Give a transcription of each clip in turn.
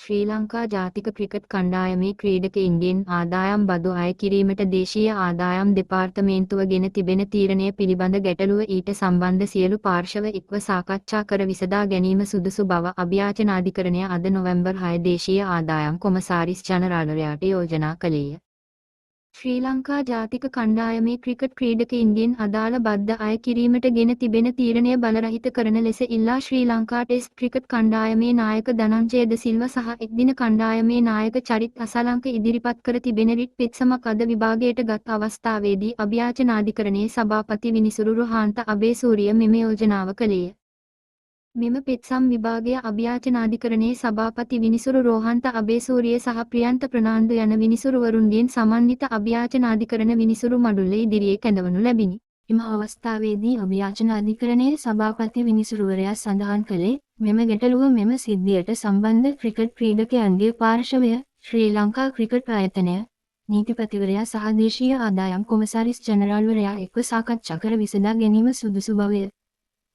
ශ්‍රී ලංකා ජාතික ක්‍රිකට් කණ්ඩායමේ ක්‍රීඩකයින්ගෙන් ආදායම් බදු අය කිරීමට දේශීය ආදායම් දෙපාර්තමේන්තුව ගෙන තිබෙන තීරණය පිළිබඳ ගැටලුව ඊට සම්බන්ධ සියලු පාර්ශ්ව එක්ව සාකච්ඡා කර විසඳා ගැනීම සුදුසු බව අභියාචනාධිකරණය අද නොවැම්බර් 6 දේශීය ආදායම් කොමසාරිස් ජනරාලයාට යෝජනා කළේය. ශ්‍රී ලංකා ජාතික කණ්ඩායමේ ක්‍රිකට් ක්‍රීඩකයින්ගෙන් අදාළ බද්ද අය කිරීමට ගෙන තිබෙන තීරණය බලරහිත කරන ලෙස ඉල්ලා ශ්‍රී ලංකා ටෙස්ට් ක්‍රිකට් කණ්ඩායමේ නායක ධනංජය ද සිල්වා සහ එක්දින කණ්ඩායමේ නායක චරිත් අසලංක ඉදිරිපත් කර තිබෙන රිට් පෙත්සමක් අද විභාගයට ගත් අවස්ථාවේදී අභියාචනාධිකරණයේ සභාපති විනිසුරු රොහාන්ත අබේසූරිය මෙම යෝජනාව කළේය. මෙම පෙත්සම් විභාගය අභියාචනාධිකරණයේ සභාපති විනිසුරු රෝහන්ත අබේසූරිය සහ ප්‍රියන්ත ප්‍රනාන්දු යන විනිසුරුවරුන්ගෙන් සමන්විත අභියාචනාධිකරණ විනිසුරු මඩුල්ල ඉදිරියේ කැඳවනු ලැබිනි. එම අවස්ථාවේදී අභියාචනාධිකරණයේ සභාපති විනිසුරුවරයා සඳහන් කළේ මෙම ගැටලුව මෙම සිද්ධියට සම්බන්ධ ක්‍රිකට් ක්‍රීඩකයන්ගේ පාර්ශවය ශ්‍රී ලංකා ක්‍රිකට් ආයතනය නීතිපතිවරයා සහ දේශීය ආදායම් කොමසාරිස් ජනරාල්වරයා එක්ව සාකච්ඡා කර විසඳා ගැනීම සුදුසු බවය.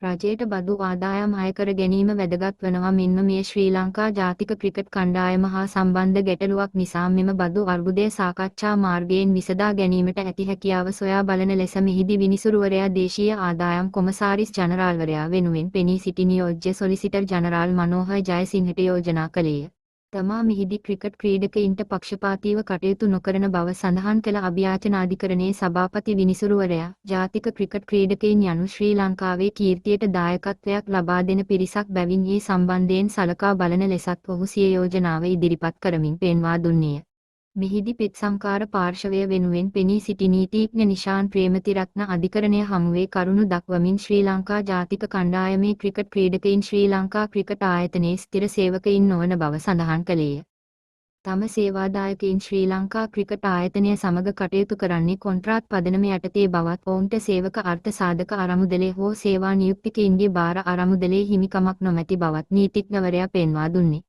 රජයට බදු ආදායම් අය කර ගැනීම වැදගත් වනවා මෙන්ම මේ ශ්‍රී ලංකා ජාතික ක්‍රිකට් කණ්ඩායම හා සම්බන්ධ ගැටලුවක් නිසා මෙම බදු අර්බුදය සාකච්ඡා මාර්ගයෙන් විසඳා ගැනීමට ඇති හැකියාව සොයා බලන ලෙස මෙහිදී විනිසුරුවරයා දේශීය ආදායම් කොමසාරිස් ජනරාල්වරයා වෙනුවෙන් පෙනී සිටි නියෝජ්‍ය සොලිසිටර් ජනරාල් මනෝහර් ජයසිංහට යෝජනා කළේය. තමා මෙහිදී ක්‍රිකට් ක්‍රීඩකයින්ට පක්ෂපාතීව කටයුතු නොකරන බව සඳහන් කළ අභියාචනාධිකරණයේ සභාපති විනිසුරුවරයා ජාතික ක්‍රිකට් ක්‍රීඩකයින් යනු ශ්‍රී ලංකාවේ කීර්තියට දායකත්වයක් ලබා දෙන පිරිසක් බැවින් ඒ සම්බන්ධයෙන් සලකා බලන ලෙසත් ඔහු සිය යෝජනාව ඉදිරිපත් කරමින් පෙන්වා දුන්නේය. මෙහිදී පෙත්සම්කාර පාර්ශවය වෙනුවෙන් පෙනී සිටි නීතිඥ නිශාන් ප්‍රේමතිරත්න අධිකරණය හමුවේ කරුණු දක්වමින් ශ්‍රී ලංකා ජාතික කණ්ඩායමේ ක්‍රිකට් ක්‍රීඩකයින් ශ්‍රී ලංකා ක්‍රිකට් ආයතනයේ ස්ථිර සේවකයින් නොවන බව සඳහන් කළේය. තම සේවාදායකයින් ශ්‍රී ලංකා ක්‍රිකට් ආයතනය සමග කටයුතු කරන්නේ කොන්ත්‍රාත් පදනම යටතේ බවත් ඔවුන්ට සේවක අර්ථ සාධක අරමුදලේ හෝ සේවා නියුක්තිකයින්ගේ භාර අරමුදලේ හිමිකමක් නොමැති බවත් නීතිඥවරයා පෙන්වා දුන්නේ.